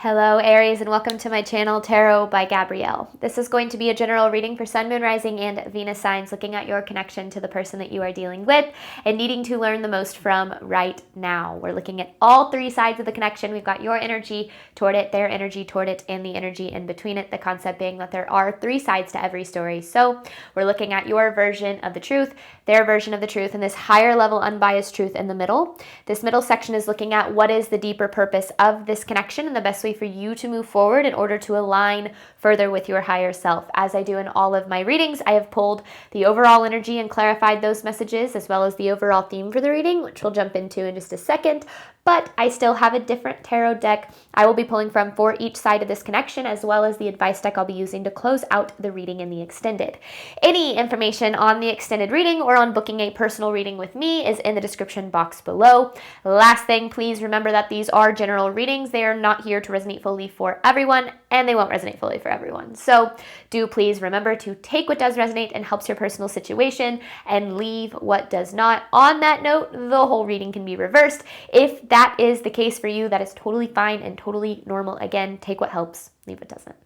Hello Aries and welcome to my channel Tarot by Gabrielle. This is going to be a general reading for Sun, Moon, Rising, and Venus signs, looking at your connection to the person that you are dealing with and needing to learn the most from right now. We're looking at all three sides of the connection. We've got your energy toward it, their energy toward it, and the energy in between it. The concept being that there are three sides to every story. So we're looking at your version of the truth, their version of the truth, and this higher level unbiased truth in the middle. This middle section is looking at what is the deeper purpose of this connection and the best way for you to move forward in order to align further with your higher self. As I do in all of my readings, I have pulled the overall energy and clarified those messages, as well as the overall theme for the reading, which we'll jump into in just a second. But I still have a different tarot deck I will be pulling from for each side of this connection, as well as the advice deck I'll be using to close out the reading in the extended. Any information on the extended reading or on booking a personal reading with me is in the description box below. Last thing, please remember that these are general readings. They are not here to resonate fully for everyone, and they won't resonate fully for everyone. So do please remember to take what does resonate and helps your personal situation and leave what does not. On that note, the whole reading can be reversed. If that is the case for you, that is totally fine and totally normal. Again, take what helps, leave what doesn't.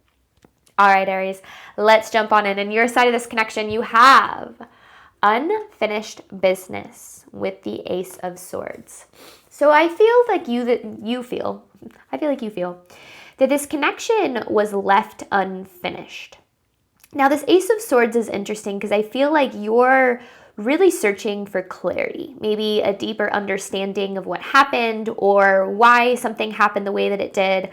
All right, Aries, let's jump on in. On your side of this connection, you have unfinished business with the Ace of Swords. So I feel like you feel that this connection was left unfinished. Now, this Ace of Swords is interesting because I feel like you're really searching for clarity, maybe a deeper understanding of what happened or why something happened the way that it did.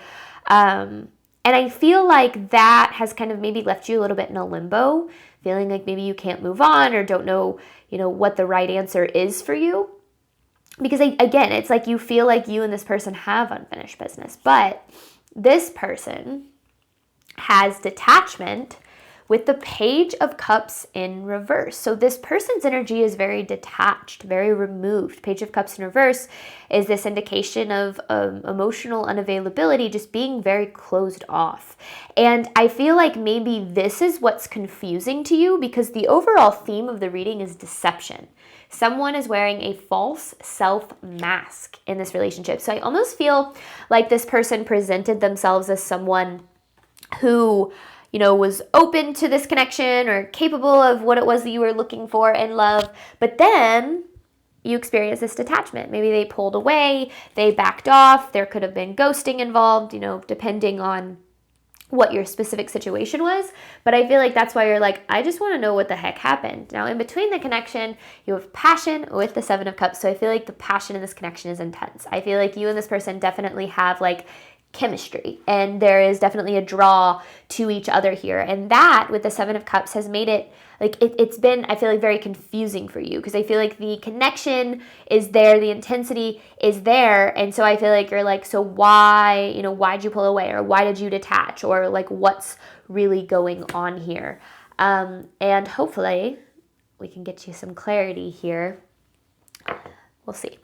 And I feel like that has kind of maybe left you a little bit in a limbo, feeling like maybe you can't move on or don't know, what the right answer is for you. Because again, it's like you feel like you and this person have unfinished business, but this person has detachment with the Page of Cups in reverse. So this person's energy is very detached, very removed. Page of Cups in reverse is this indication of emotional unavailability, just being very closed off. And I feel like maybe this is what's confusing to you, because the overall theme of the reading is deception. Someone is wearing a false self mask in this relationship. So I almost feel like this person presented themselves as someone who was open to this connection or capable of what it was that you were looking for in love. But then you experience this detachment. Maybe they pulled away, they backed off. There could have been ghosting involved, depending on what your specific situation was. But I feel like that's why you're like, I just want to know what the heck happened. Now, in between the connection, you have passion with the Seven of Cups. So I feel like the passion in this connection is intense. I feel like you and this person definitely have chemistry, and there is definitely a draw to each other here. And that with the Seven of Cups has made it it's been, I feel like, very confusing for you, because I feel like the connection is there, the intensity is there, and so I feel like you're like, so why, why'd you pull away, or why did you detach, or what's really going on here? And hopefully we can get you some clarity here. We'll see.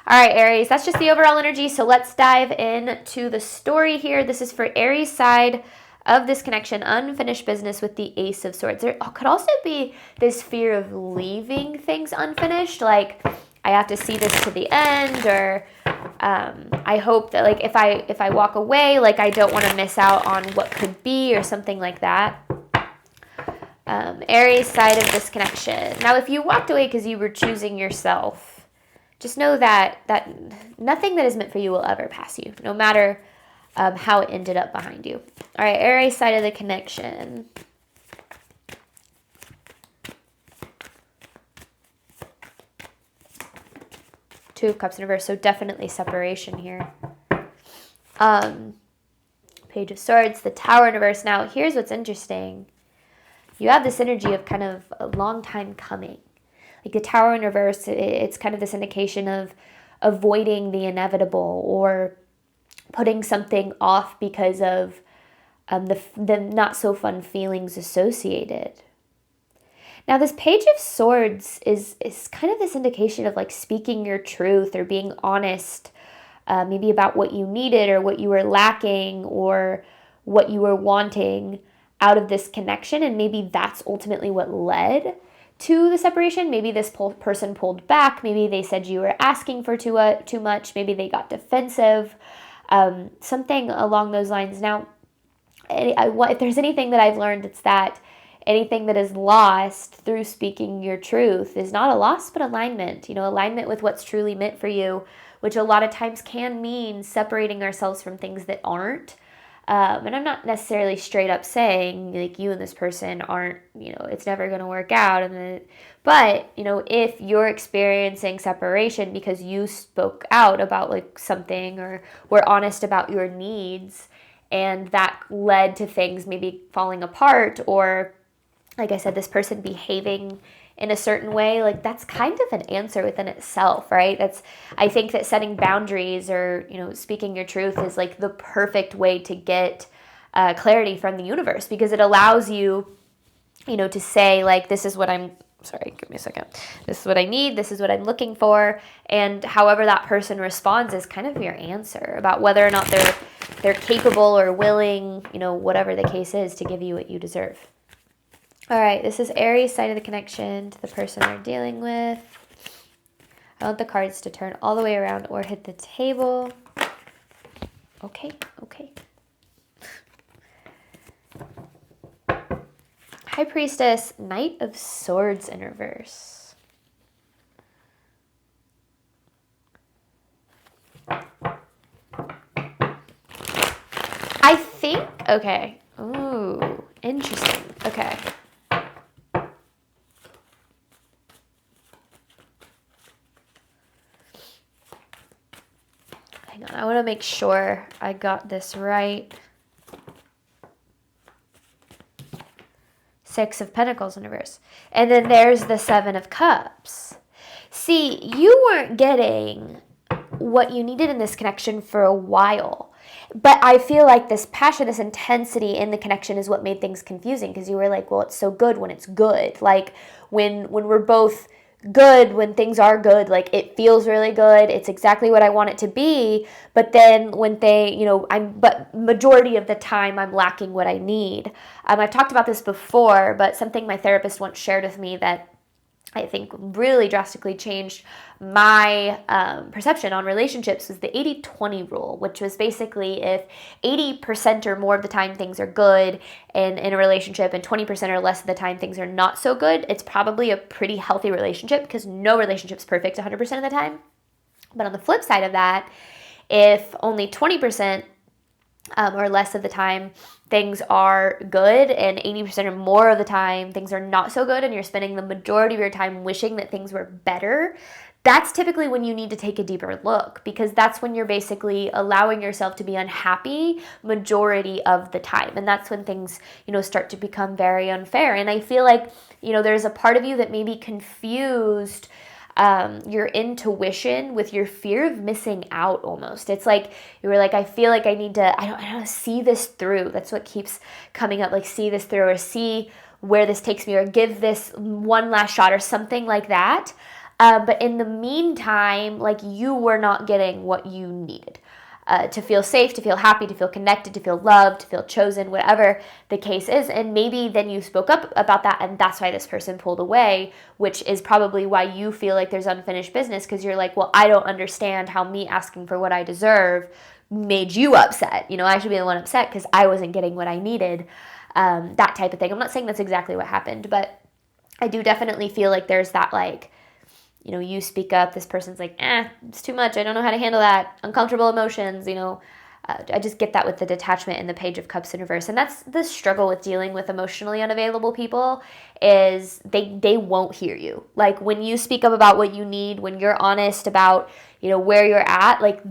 All right, Aries, that's just the overall energy. So let's dive into the story here. This is for Aries side of this connection, unfinished business with the Ace of Swords. There could also be this fear of leaving things unfinished. Like, I have to see this to the end, or I hope that if I walk away, I don't want to miss out on what could be, or something like that. Aries side of this connection. Now, if you walked away because you were choosing yourself, just know that nothing that is meant for you will ever pass you, no matter how it ended up behind you. All right, Aries side of the connection. Two of Cups in reverse, so definitely separation here. Page of Swords, the Tower in reverse. Now, here's what's interesting. You have this energy of kind of a long time coming. Like the Tower in reverse, it's kind of this indication of avoiding the inevitable, or putting something off because of the not so fun feelings associated. Now, this Page of Swords is kind of this indication of speaking your truth, or being honest, maybe about what you needed, or what you were lacking, or what you were wanting out of this connection. And maybe that's ultimately what led to the separation. Maybe this person pulled back. Maybe they said you were asking for too much. Maybe they got defensive. something along those lines. Now, if there's anything that I've learned, it's that anything that is lost through speaking your truth is not a loss, but alignment. Alignment with what's truly meant for you, which a lot of times can mean separating ourselves from things that aren't. And I'm not necessarily straight up saying like you and this person aren't, it's never going to work out. But if you're experiencing separation because you spoke out about like something or were honest about your needs, and that led to things maybe falling apart, or like I said, this person behaving in a certain way, like that's kind of an answer within itself, right? I think that setting boundaries or, speaking your truth is like the perfect way to get clarity from the universe, because it allows you, to say like, this is what give me a second. This is what I need. This is what I'm looking for. And however that person responds is kind of your answer about whether or not they're capable or willing, whatever the case is, to give you what you deserve. All right, this is Aries side of the connection to the person we're dealing with. I want the cards to turn all the way around or hit the table. Okay. High Priestess, Knight of Swords in reverse. I think, okay. Ooh, interesting. Okay. Hang on, I want to make sure I got this right. Six of Pentacles in reverse. And then there's the Seven of Cups. See, you weren't getting what you needed in this connection for a while. But I feel like this passion, this intensity in the connection is what made things confusing, because you were like, well, it's so good when it's good. Like when we're both good, when things are good, like it feels really good. It's exactly what I want it to be. But then when but majority of the time I'm lacking what I need. I've talked about this before, but something my therapist once shared with me that I think really drastically changed my perception on relationships was the 80-20 rule, which was basically if 80% or more of the time things are good in a relationship and 20% or less of the time things are not so good, it's probably a pretty healthy relationship, because no relationship's perfect 100% of the time. But on the flip side of that, if only 20% or less of the time things are good and 80% or more of the time things are not so good, and you're spending the majority of your time wishing that things were better, that's typically when you need to take a deeper look, because that's when you're basically allowing yourself to be unhappy majority of the time. And that's when things, start to become very unfair. And I feel like, there's a part of you that may be confused your intuition with your fear of missing out almost. It's like you were like, I feel like I need to, I don't see this through. That's what keeps coming up, like see this through, or see where this takes me, or give this one last shot, or something like that. But in the meantime, like you were not getting what you needed to feel safe, to feel happy, to feel connected, to feel loved, to feel chosen, whatever the case is. And maybe then you spoke up about that, and that's why this person pulled away, which is probably why you feel like there's unfinished business, because you're like, well, I don't understand how me asking for what I deserve made you upset. I should be the one upset because I wasn't getting what I needed, that type of thing. I'm not saying that's exactly what happened, but I do definitely feel like there's that like, you speak up, this person's like, it's too much. I don't know how to handle that. Uncomfortable emotions, I just get that with the detachment in the Page of Cups in reverse. And that's the struggle with dealing with emotionally unavailable people, is they won't hear you. Like when you speak up about what you need, when you're honest about, where you're at, like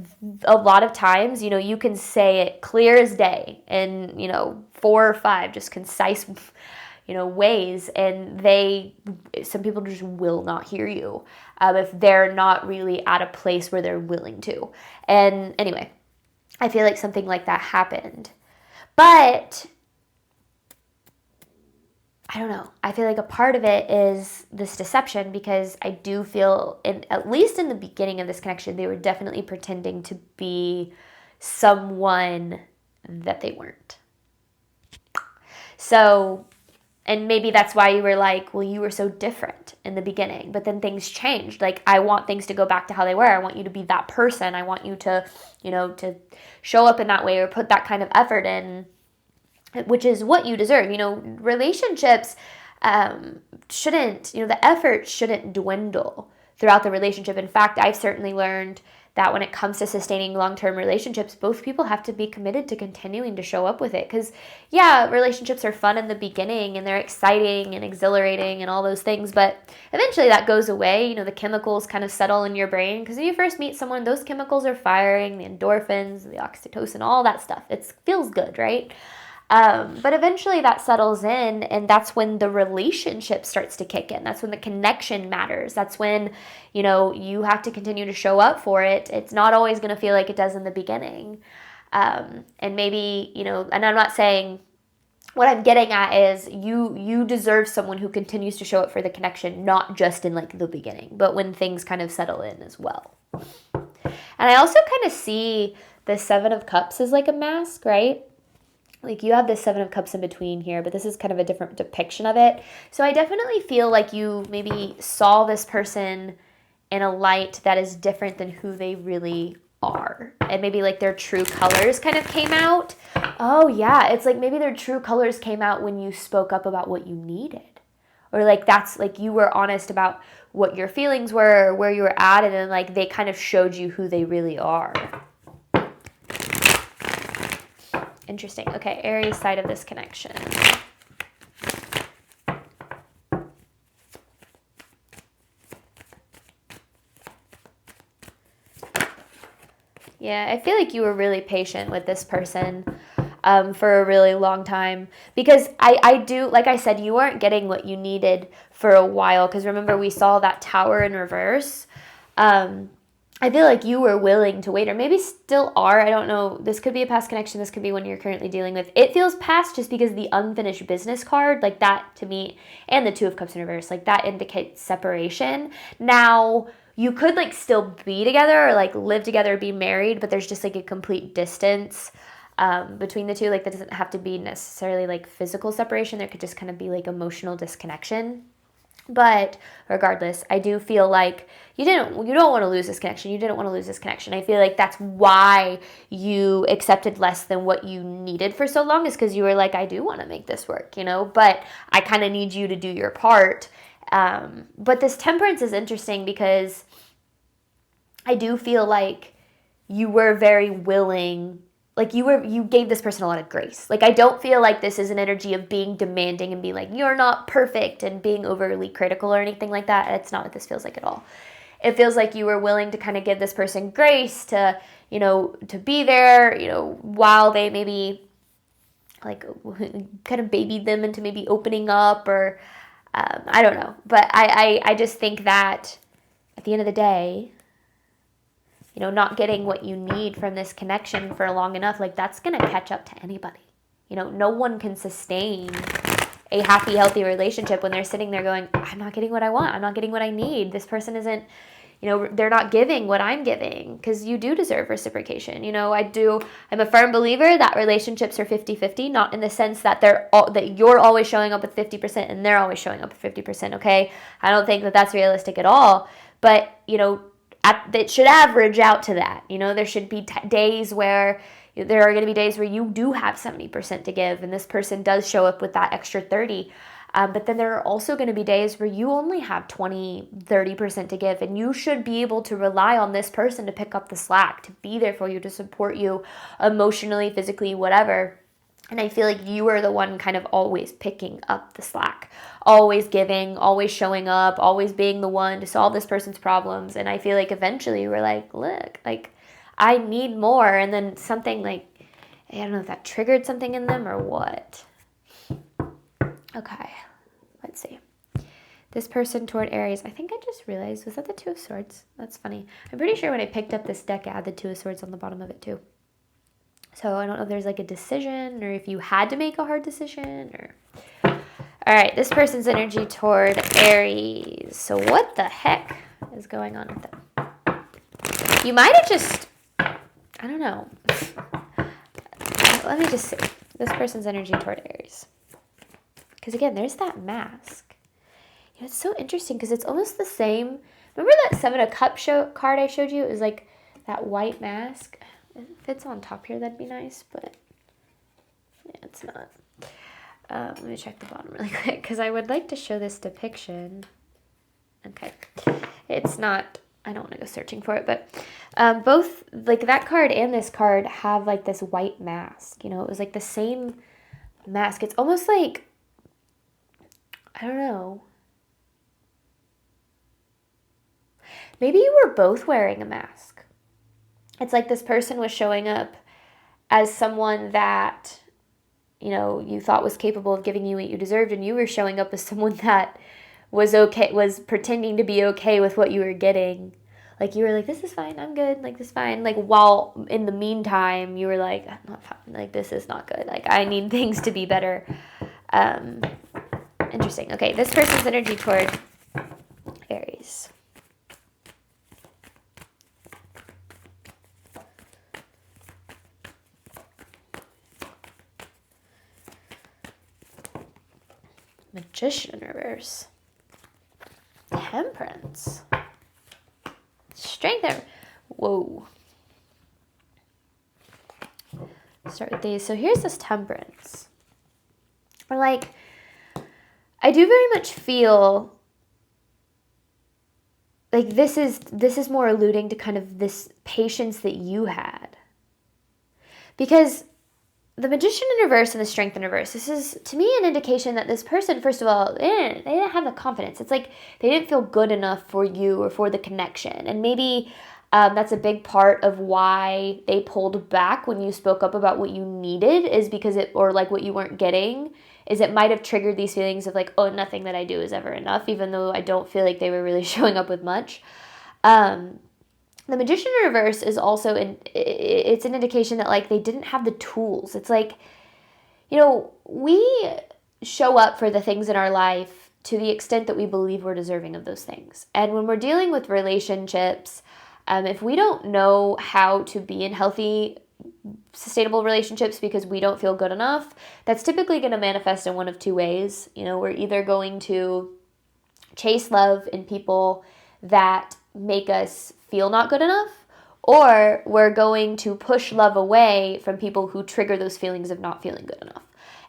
a lot of times, you can say it clear as day in, 4 or 5 just concise ways, and some people just will not hear you if they're not really at a place where they're willing to. And anyway, I feel like something like that happened. But I don't know. I feel like a part of it is this deception, because I do feel, at least in the beginning of this connection, they were definitely pretending to be someone that they weren't. So And maybe that's why you were like, well, you were so different in the beginning, but then things changed. Like, I want things to go back to how they were. I want you to be that person. I want you to, to show up in that way or put that kind of effort in, which is what you deserve. Relationships shouldn't, the effort shouldn't dwindle throughout the relationship. In fact, I've certainly learned that when it comes to sustaining long-term relationships, both people have to be committed to continuing to show up with it. Because, yeah, relationships are fun in the beginning and they're exciting and exhilarating and all those things, but eventually that goes away. The chemicals kind of settle in your brain, because when you first meet someone, those chemicals are firing, the endorphins, the oxytocin, all that stuff. It feels good, right? But eventually that settles in, and that's when the relationship starts to kick in. That's when the connection matters. That's when, you have to continue to show up for it. It's not always going to feel like it does in the beginning. And maybe, and I'm not saying, what I'm getting at is you deserve someone who continues to show up for the connection, not just in like the beginning, but when things kind of settle in as well. And I also kind of see the Seven of Cups as like a mask, right? Like, you have this Seven of Cups in between here, but this is kind of a different depiction of it. So I definitely feel like you maybe saw this person in a light that is different than who they really are. And maybe like their true colors kind of came out. Oh yeah, it's like maybe their true colors came out when you spoke up about what you needed. Or like that's like you were honest about what your feelings were, or where you were at, and then like they kind of showed you who they really are. Interesting. Okay, Aries side of this connection. Yeah, I feel like you were really patient with this person for a really long time, because I do, like I said, you weren't getting what you needed for a while, because remember we saw that Tower in reverse. I feel like you were willing to wait, or maybe still are. I don't know. This could be a past connection. This could be one you're currently dealing with. It feels past just because the unfinished business card, like that to me, and the Two of Cups in reverse, like that indicates separation. Now, you could like still be together or like live together, be married, but there's just like a complete distance between the two. Like, that doesn't have to be necessarily like physical separation. There could just kind of be like emotional disconnection. But regardless, I do feel like you don't want to lose this connection. You didn't want to lose this connection. I feel like that's why you accepted less than what you needed for so long, is because you were like, I do want to make this work, but I kind of need you to do your part. But this Temperance is interesting because I do feel like you were very willing. Like, you gave this person a lot of grace. Like, I don't feel like this is an energy of being demanding and being like, you're not perfect, and being overly critical or anything like that. It's not what this feels like at all. It feels like you were willing to kind of give this person grace to, to be there, while they maybe like kind of babied them into maybe opening up, or I don't know. But I just think that at the end of the day, not getting what you need from this connection for long enough, like that's going to catch up to anybody. No one can sustain a happy, healthy relationship when they're sitting there going, I'm not getting what I want. I'm not getting what I need. This person isn't, they're not giving what I'm giving, because you do deserve reciprocation. I'm a firm believer that relationships are 50-50, not in the sense that that you're always showing up with 50% and they're always showing up with 50%. Okay. I don't think that that's realistic at all, but it should average out to that. There should be days where there are going to be days where you do have 70% to give, and this person does show up with that extra 30. But then there are also going to be days where you only have 20-30% to give, and you should be able to rely on this person to pick up the slack, to be there for you, to support you emotionally, physically, whatever. And I feel like you are the one kind of always picking up the slack, always giving, always showing up, always being the one to solve this person's problems. And I feel like eventually you were like, look, like I need more. And then something like, I don't know if that triggered something in them or what. Okay, let's see. This person toward Aries, I think I just realized, was that the Two of Swords? That's funny. I'm pretty sure when I picked up this deck, I had the Two of Swords on the bottom of it too. So I don't know if there's like a decision, or if you had to make a hard decision, or... All right, this person's energy toward Aries. So what the heck is going on with them? You might have just... I don't know. Let me just see. This person's energy toward Aries. Because again, there's that mask. You know, it's so interesting because it's almost the same. Remember that Seven of Cups card I showed you? It was like that white mask. If it fits on top here, that'd be nice, but yeah, it's not. Let me check the bottom really quick because I would like to show this depiction. Okay. It's not, I don't want to go searching for it, but both, like that card and this card have like this white mask. You know, it was like the same mask. It's almost like, I don't know. Maybe you were both wearing a mask. It's like this person was showing up as someone that, you know, you thought was capable of giving you what you deserved, and you were showing up as someone that was okay, was pretending to be okay with what you were getting. Like you were like, this is fine, I'm good, like this is fine. Like while in the meantime, you were like, I'm not fine, like this is not good. Like I need things to be better. Interesting. Okay, this person's energy toward Aries. Magician reverse. Temperance. Strength. Whoa. Start with these. So here's this Temperance. Or like, I do very much feel like this is more alluding to kind of this patience that you had. Because the Magician in reverse and the Strength in reverse, this is, to me, an indication that this person, first of all, they didn't have the confidence. It's like they didn't feel good enough for you or for the connection. And maybe that's a big part of why they pulled back when you spoke up about what you needed, is because or like what you weren't getting, is it might have triggered these feelings of like, oh, nothing that I do is ever enough, even though I don't feel like they were really showing up with much. The Magician in reverse is also, it's an indication that like they didn't have the tools. It's like, you know, we show up for the things in our life to the extent that we believe we're deserving of those things. And when we're dealing with relationships, if we don't know how to be in healthy, sustainable relationships because we don't feel good enough, that's typically going to manifest in one of two ways. You know, we're either going to chase love in people that make us feel not good enough, or we're going to push love away from people who trigger those feelings of not feeling good enough.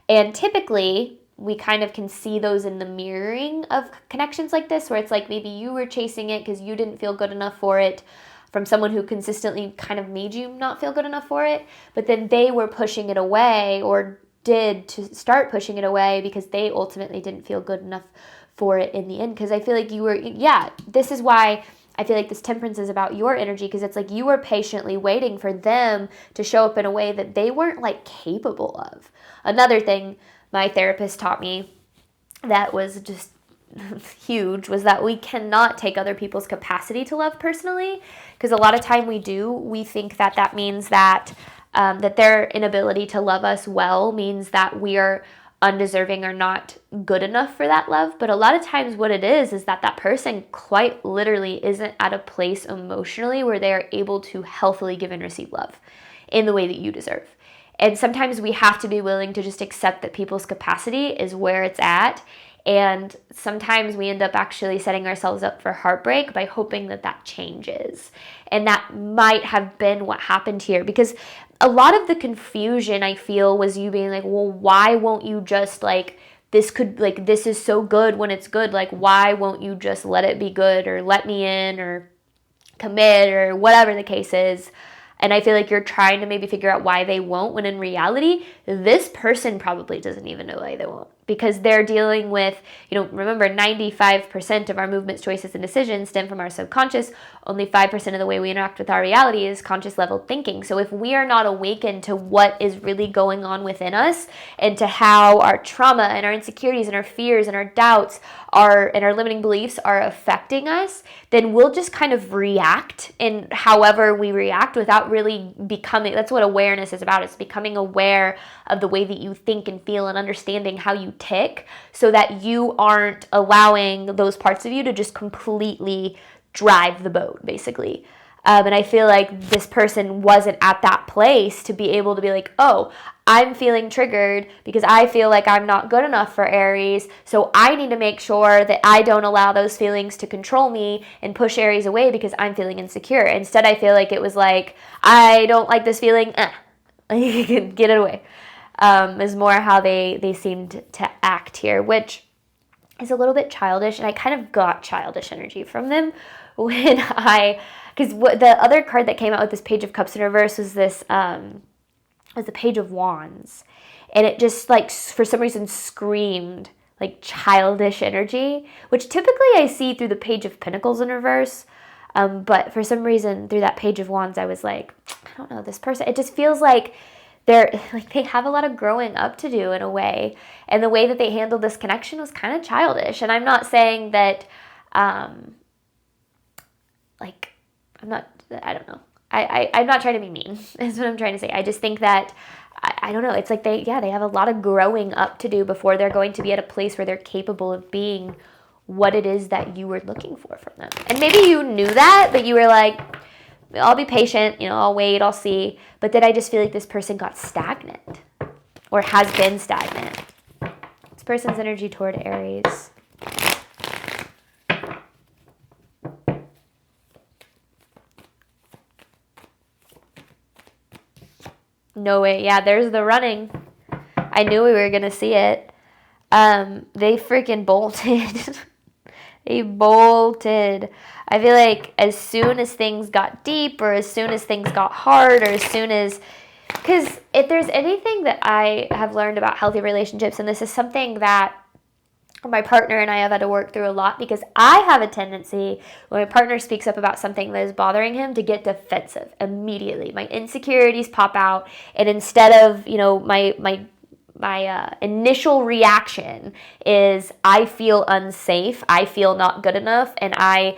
And typically, we kind of can see those in the mirroring of connections like this, where it's like maybe you were chasing it because you didn't feel good enough for it from someone who consistently kind of made you not feel good enough for it, but then they were pushing it away, or did to start pushing it away because they ultimately didn't feel good enough for it in the end. Because I feel like you were, this is why I feel like this Temperance is about your energy, because it's like you were patiently waiting for them to show up in a way that they weren't like capable of. Another thing my therapist taught me that was just huge was that we cannot take other people's capacity to love personally, because a lot of time we think that that means that that their inability to love us well means that we are undeserving or not good enough for that love. But a lot of times what it is that that person quite literally isn't at a place emotionally where they are able to healthily give and receive love in the way that you deserve. And sometimes we have to be willing to just accept that people's capacity is where it's at. And sometimes we end up actually setting ourselves up for heartbreak by hoping that that changes. And that might have been what happened here, because a lot of the confusion I feel was you being like, well, why won't you just like, this is so good when it's good. Like, why won't you just let it be good, or let me in, or commit, or whatever the case is. And I feel like you're trying to maybe figure out why they won't, when in reality, this person probably doesn't even know why they won't, because they're dealing with, remember, 95% of our movements, choices, and decisions stem from our subconscious. Only 5% of the way we interact with our reality is conscious level thinking. So if we are not awakened to what is really going on within us, and to how our trauma and our insecurities and our fears and our doubts and our limiting beliefs are affecting us, then we'll just kind of react in however we react without really becoming, that's what awareness is about. It's becoming aware of the way that you think and feel, and understanding how you tick, so that you aren't allowing those parts of you to just completely drive the boat, basically. And I feel like this person wasn't at that place to be able to be like, oh, I'm feeling triggered because I feel like I'm not good enough for Aries. So I need to make sure that I don't allow those feelings to control me and push Aries away because I'm feeling insecure. Instead, I feel like it was like, I don't like this feeling. You can get it away. Is more how they seemed to act here, which is a little bit childish. And I kind of got childish energy from them when because the other card that came out with this Page of Cups in reverse was this, was the Page of Wands. And it just, like, for some reason screamed, like, childish energy, which typically I see through the Page of Pentacles in reverse. But for some reason, through that Page of Wands, I was like, I don't know, this person, it just feels like they have a lot of growing up to do in a way. And the way that they handled this connection was kind of childish. And I'm not saying that, I don't know. I'm not trying to be mean, is what I'm trying to say. I just think that, I don't know, it's like they have a lot of growing up to do before they're going to be at a place where they're capable of being what it is that you were looking for from them. And maybe you knew that, but you were like, I'll be patient, I'll wait, I'll see. But then I just feel like this person got stagnant or has been stagnant. This person's energy toward Aries. No way. Yeah, there's the running. I knew we were going to see it. They freaking bolted. They bolted. I feel like as soon as things got deep or as soon as things got hard or as soon as... Because if there's anything that I have learned about healthy relationships, and this is something that my partner and I have had to work through a lot, because I have a tendency, when my partner speaks up about something that is bothering him, to get defensive immediately. My insecurities pop out, and instead of, my initial reaction is I feel unsafe, I feel not good enough, and I,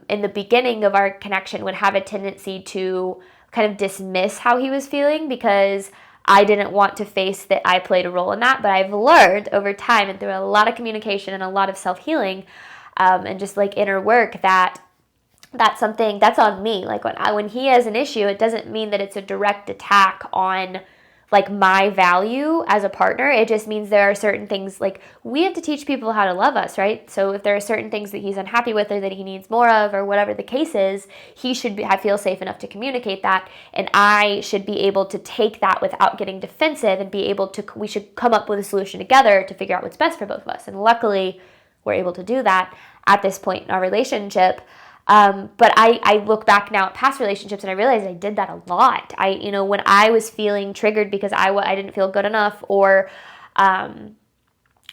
in the beginning of our connection, would have a tendency to kind of dismiss how he was feeling because I didn't want to face that I played a role in that. But I've learned over time and through a lot of communication and a lot of self-healing and just like inner work that that's something that's on me. Like when he has an issue, it doesn't mean that it's a direct attack on like my value as a partner. It just means there are certain things, like we have to teach people how to love us, right? So if there are certain things that he's unhappy with or that he needs more of or whatever the case is, he should feel safe enough to communicate that, and I should be able to take that without getting defensive and be able to, we should come up with a solution together to figure out what's best for both of us. And luckily we're able to do that at this point in our relationship. But I look back now at past relationships and I realize I did that a lot. When I was feeling triggered because I didn't feel good enough, or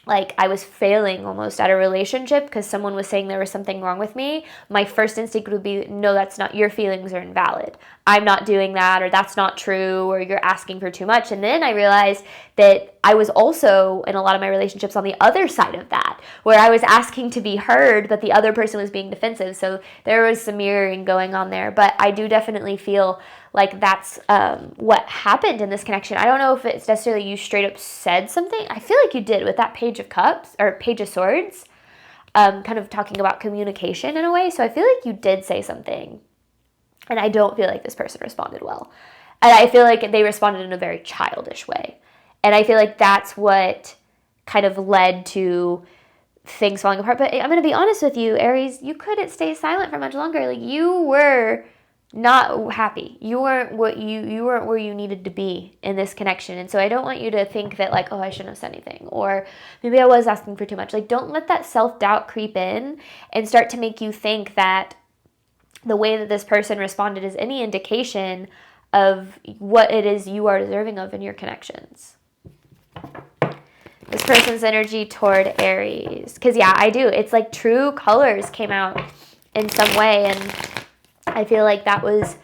like I was failing almost at a relationship because someone was saying there was something wrong with me, my first instinct would be, no, that's not, your feelings are invalid. I'm not doing that, or that's not true, or you're asking for too much. And then I realized that I was also in a lot of my relationships on the other side of that, where I was asking to be heard, but the other person was being defensive. So there was some mirroring going on there. But I do definitely feel like that's what happened in this connection. I don't know if it's necessarily you straight up said something. I feel like you did with that Page of Cups or Page of Swords, kind of talking about communication in a way. So I feel like you did say something. And I don't feel like this person responded well. And I feel like they responded in a very childish way. And I feel like that's what kind of led to things falling apart. But I'm going to be honest with you, Aries, you couldn't stay silent for much longer. Like, you were not happy. You weren't where you needed to be in this connection. And so I don't want you to think that like, oh, I shouldn't have said anything, or maybe I was asking for too much. Like, don't let that self-doubt creep in and start to make you think that the way that this person responded is any indication of what it is you are deserving of in your connections. This person's energy toward Aries. Because, yeah, I do. It's like true colors came out in some way. And I feel like that was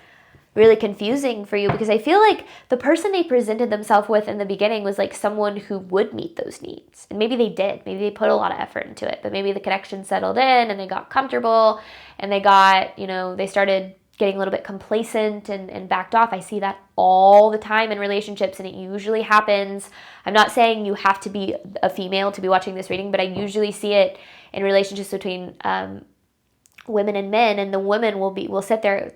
really confusing for you, because I feel like the person they presented themselves with in the beginning was like someone who would meet those needs. And maybe they did. Maybe they put a lot of effort into it. But maybe the connection settled in and they got comfortable and they got, they started getting a little bit complacent and backed off. I see that all the time in relationships, and it usually happens. I'm not saying you have to be a female to be watching this reading, but I usually see it in relationships between women and men, and the woman will sit there,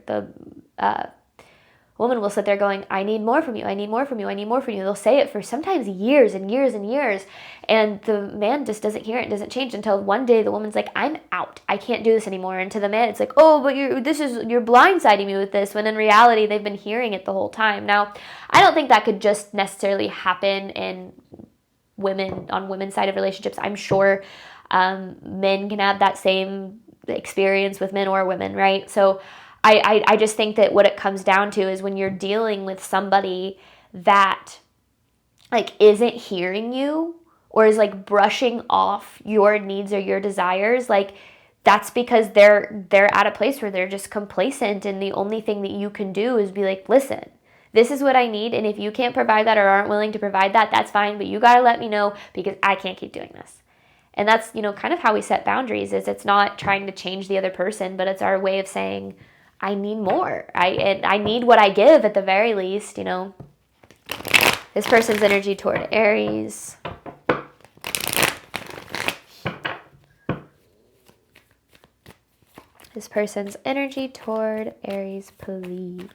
woman will sit there going, I need more from you, I need more from you, I need more from you. They'll say it for sometimes years and years and years, and the man just doesn't hear it, doesn't change, until one day the woman's like, I'm out, I can't do this anymore. And to the man, it's like, oh, but you're blindsiding me with this, when in reality they've been hearing it the whole time. Now, I don't think that could just necessarily happen in women's side of relationships. I'm sure men can have that same experience with men or women, right? So I just think that what it comes down to is when you're dealing with somebody that like isn't hearing you, or is like brushing off your needs or your desires, like that's because they're at a place where they're just complacent, and the only thing that you can do is be like, listen, this is what I need, and if you can't provide that or aren't willing to provide that, that's fine, but you got to let me know, because I can't keep doing this. And that's, kind of how we set boundaries. Is it's not trying to change the other person, but it's our way of saying, I need more. I need what I give at the very least, This person's energy toward Aries. This person's energy toward Aries, please.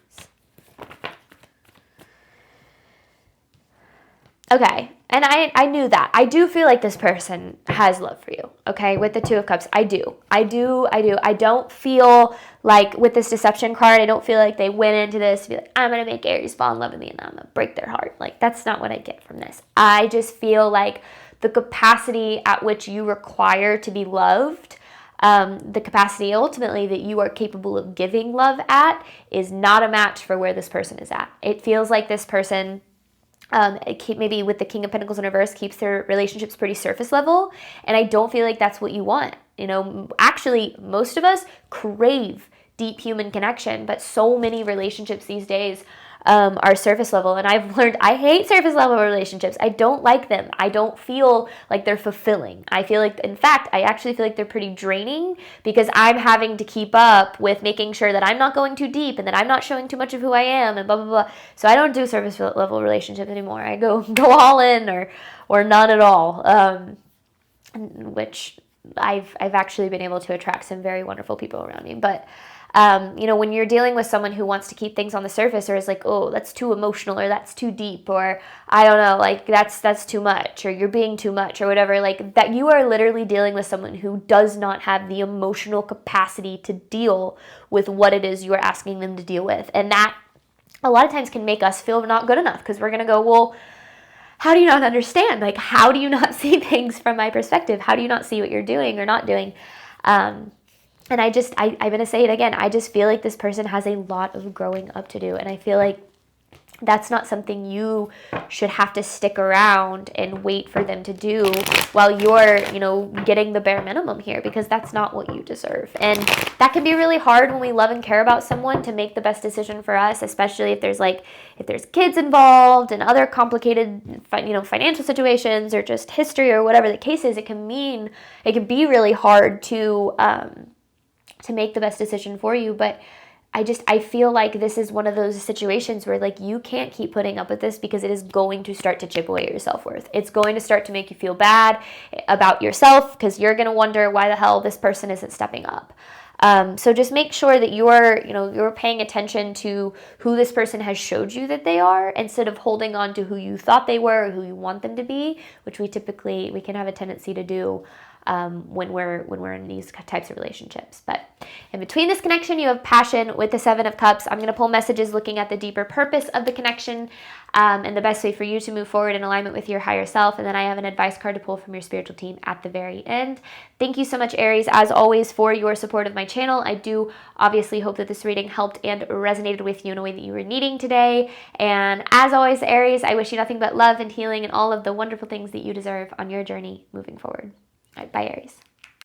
Okay, and I knew that. I do feel like this person has love for you, okay, with the Two of Cups. I do. I don't feel like, with this deception card, I don't feel like they went into this to be like, I'm going to make Aries fall in love with me and I'm going to break their heart. Like, that's not what I get from this. I just feel like the capacity at which you require to be loved, the capacity ultimately that you are capable of giving love at, is not a match for where this person is at. It feels like this person, maybe with the King of Pentacles in reverse, keeps their relationships pretty surface level, and I don't feel like that's what you want. Actually, most of us crave deep human connection, but so many relationships these days are surface level, and I've learned I hate surface level relationships. I don't like them. I don't feel like they're fulfilling. I feel like, in fact, I actually feel like they're pretty draining, because I'm having to keep up with making sure that I'm not going too deep and that I'm not showing too much of who I am and blah blah blah. So I don't do surface level relationships anymore. I go all in or none at all, which I've actually been able to attract some very wonderful people around me. But when you're dealing with someone who wants to keep things on the surface, or is like, oh, that's too emotional, or that's too deep, or I don't know, like that's too much, or you're being too much, or whatever, like that, you are literally dealing with someone who does not have the emotional capacity to deal with what it is you are asking them to deal with. And that a lot of times can make us feel not good enough, because we're going to go, well, how do you not understand? Like, how do you not see things from my perspective? How do you not see what you're doing or not doing? And I'm going to say it again. I just feel like this person has a lot of growing up to do. And I feel like that's not something you should have to stick around and wait for them to do while you're, getting the bare minimum here, because that's not what you deserve. And that can be really hard when we love and care about someone, to make the best decision for us, especially if there's kids involved and other complicated, financial situations, or just history, or whatever the case is. It can be really hard to make the best decision for you. But I feel like this is one of those situations where, like, you can't keep putting up with this, because it is going to start to chip away at your self-worth. It's going to start to make you feel bad about yourself, because you're going to wonder why the hell this person isn't stepping up. So just make sure that you're paying attention to who this person has showed you that they are, instead of holding on to who you thought they were or who you want them to be, which we can have a tendency to do when we're in these types of relationships. But in between this connection, you have passion with the Seven of Cups. I'm going to pull messages looking at the deeper purpose of the connection, and the best way for you to move forward in alignment with your higher self. And then I have an advice card to pull from your spiritual team at the very end. Thank you so much, Aries, as always, for your support of my channel. I do obviously hope that this reading helped and resonated with you in a way that you were needing today. And as always, Aries, I wish you nothing but love and healing and all of the wonderful things that you deserve on your journey moving forward. All right, bye, Aries.